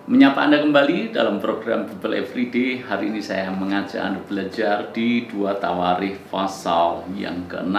Menyapa Anda kembali dalam program Bible Everyday. Hari ini saya mengajak Anda belajar di 2 Tawarikh pasal yang ke-6.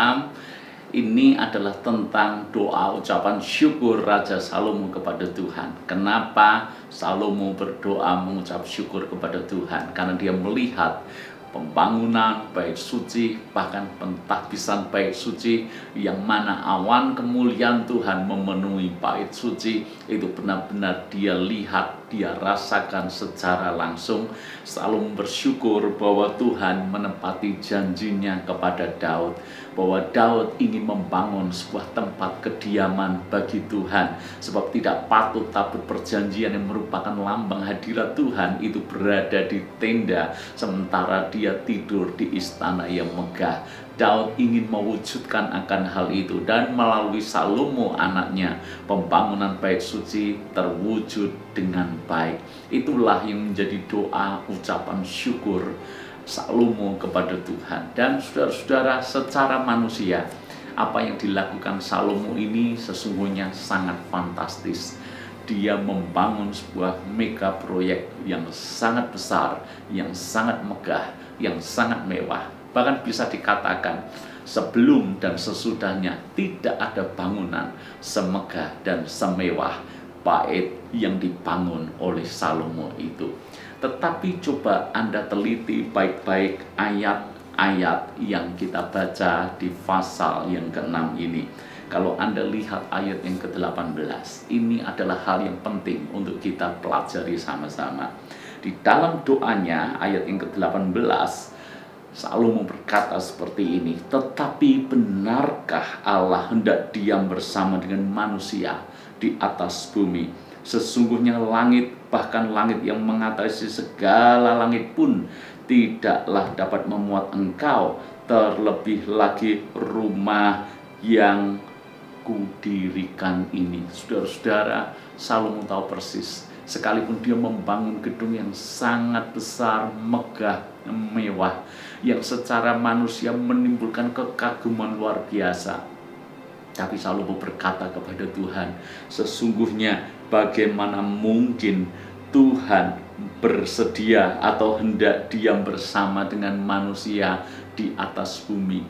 Ini adalah tentang doa ucapan syukur Raja Salomo kepada Tuhan. Kenapa Salomo berdoa mengucap syukur kepada Tuhan? Karena dia melihat pembangunan bait suci, bahkan pentahbisan bait suci, yang mana awan kemuliaan Tuhan memenuhi bait suci. Itu benar-benar dia lihat, dia rasakan secara langsung. Salomo bersyukur bahwa Tuhan menepati janjinya kepada Daud, bahwa Daud ingin membangun sebuah tempat kediaman bagi Tuhan, sebab tidak patut tabut perjanjian yang merupakan lambang hadirat Tuhan itu berada di tenda, sementara dia tidur di istana yang megah. Daud ingin mewujudkan akan hal itu, dan melalui Salomo anaknya, pembangunan bait suci terwujud dengan baik. Itulah yang menjadi doa ucapan syukur Salomo kepada Tuhan. Dan saudara-saudara, secara manusia, apa yang dilakukan Salomo ini sesungguhnya sangat fantastis. Dia membangun sebuah mega proyek yang sangat besar, yang sangat megah, yang sangat mewah. Bahkan bisa dikatakan sebelum dan sesudahnya tidak ada bangunan semegah dan semewah bait yang dibangun oleh Salomo itu. Tetapi coba Anda teliti baik-baik ayat-ayat yang kita baca di pasal yang ke-6 ini. Kalau Anda lihat ayat yang ke-18, ini adalah hal yang penting untuk kita pelajari sama-sama. Di dalam doanya, ayat yang ke-18, Salomo berkata seperti ini, "Tetapi benarkah Allah hendak diam bersama dengan manusia di atas bumi? Sesungguhnya langit, bahkan langit yang mengatasi segala langit pun tidaklah dapat memuat engkau, terlebih lagi rumah yang kudirikan ini." Saudara-saudara, Salomo tahu persis, sekalipun dia membangun gedung yang sangat besar, megah, mewah, yang secara manusia menimbulkan kekaguman luar biasa, tapi Salomo berkata kepada Tuhan, sesungguhnya bagaimana mungkin Tuhan bersedia atau hendak diam bersama dengan manusia di atas bumi?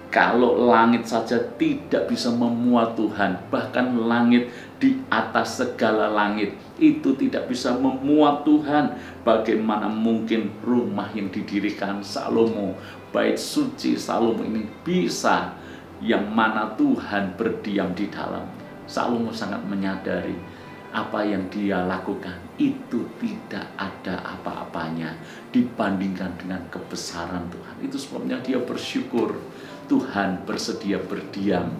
Kalau langit saja tidak bisa memuat Tuhan, bahkan langit di atas segala langit itu tidak bisa memuat Tuhan, bagaimana mungkin rumah yang didirikan Salomo, bait suci Salomo ini bisa, yang mana Tuhan berdiam di dalam. Salomo sangat menyadari apa yang dia lakukan itu tidak ada apa-apanya dibandingkan dengan kebesaran Tuhan. Itu sebabnya dia bersyukur Tuhan bersedia berdiam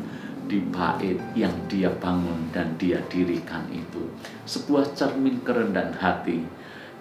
di bait yang dia bangun dan dia dirikan itu. Sebuah cermin kerendahan hati.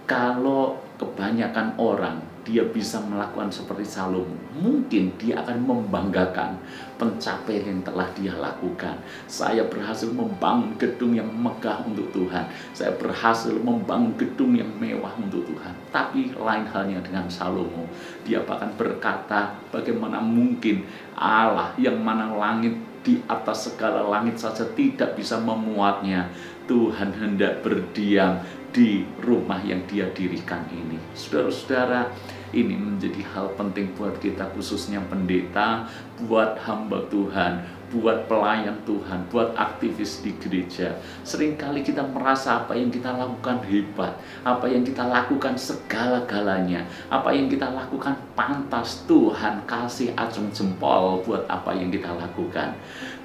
Kalau kebanyakan orang dia bisa melakukan seperti Salomo, mungkin dia akan membanggakan pencapaian yang telah dia lakukan. Saya berhasil membangun gedung yang megah untuk Tuhan. Saya berhasil membangun gedung yang mewah untuk Tuhan. Tapi lain halnya dengan Salomo. Dia bahkan berkata, bagaimana mungkin Allah yang mana langit di atas segala langit saja tidak bisa memuatnya, Tuhan hendak berdiam di rumah yang dia dirikan ini. Saudara-saudara, ini menjadi hal penting buat kita, khususnya pendeta, buat hamba Tuhan, buat pelayan Tuhan, buat aktivis di gereja. Seringkali kita merasa apa yang kita lakukan hebat, apa yang kita lakukan segala-galanya, apa yang kita lakukan pantas. Tuhan kasih acung jempol buat apa yang kita lakukan.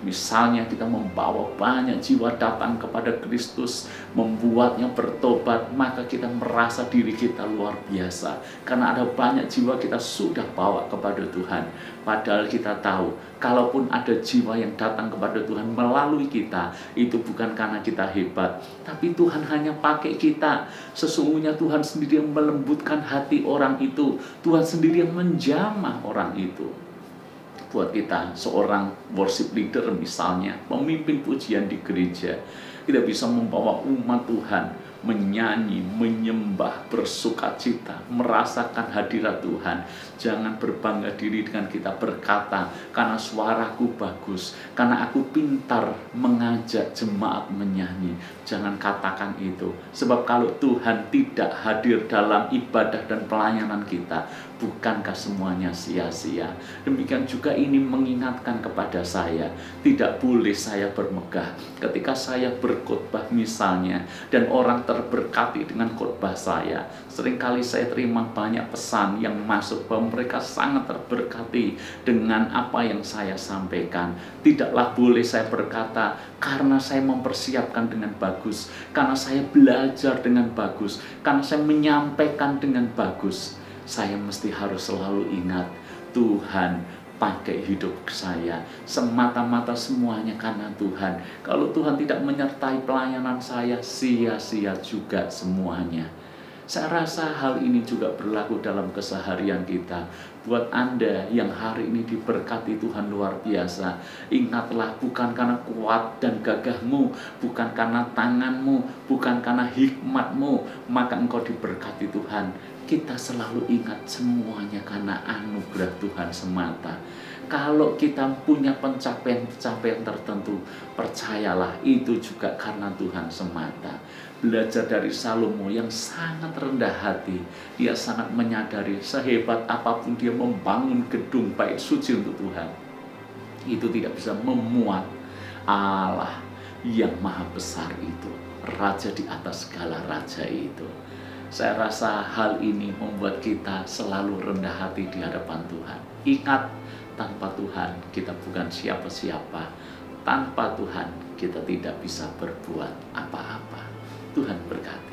Misalnya kita membawa banyak jiwa datang kepada Kristus, membuatnya bertobat, maka kita merasa diri kita luar biasa, karena ada banyak jiwa kita sudah bawa kepada Tuhan. Padahal kita tahu, kalaupun ada jiwa yang datang kepada Tuhan melalui kita, itu bukan karena kita hebat, tapi Tuhan hanya pakai kita. Sesungguhnya Tuhan sendiri yang melembutkan hati orang itu, Tuhan sendiri yang menjamah orang itu. Buat kita, seorang worship leader misalnya, pemimpin pujian di gereja, kita bisa membawa umat Tuhan menyanyi, menyembah, bersukacita, merasakan hadirat Tuhan. Jangan berbangga diri dengan kita berkata, karena suaraku bagus, karena aku pintar mengajak jemaat menyanyi. Jangan katakan itu, sebab kalau Tuhan tidak hadir dalam ibadah dan pelayanan kita, bukankah semuanya sia-sia? Demikian juga ini mengingatkan kepada saya, tidak boleh saya bermegah ketika saya berkhotbah misalnya, dan orang terberkati dengan khotbah saya. Seringkali saya terima banyak pesan yang masuk bahwa mereka sangat terberkati dengan apa yang saya sampaikan. Tidaklah boleh saya berkata, karena saya mempersiapkan dengan bagus, karena saya belajar dengan bagus, karena saya menyampaikan dengan bagus. Saya mesti harus selalu ingat, Tuhan pakai hidup saya semata-mata semuanya karena Tuhan. Kalau Tuhan tidak menyertai pelayanan saya, sia-sia juga semuanya. Saya rasa hal ini juga berlaku dalam keseharian kita. Buat Anda yang hari ini diberkati Tuhan luar biasa, ingatlah, bukan karena kuat dan gagahmu, bukan karena tanganmu, bukan karena hikmatmu, maka engkau diberkati Tuhan. Kita selalu ingat semuanya karena anugerah Tuhan semata. Kalau kita punya pencapaian-pencapaian tertentu, percayalah itu juga karena Tuhan semata. Belajar dari Salomo yang sangat rendah hati. Dia sangat menyadari sehebat apapun dia membangun gedung bait suci untuk Tuhan, itu tidak bisa memuat Allah yang maha besar itu, Raja di atas segala raja itu. Saya rasa hal ini membuat kita selalu rendah hati di hadapan Tuhan. Ingat, tanpa Tuhan kita bukan siapa-siapa. Tanpa Tuhan kita tidak bisa berbuat apa-apa. Tuhan berkati.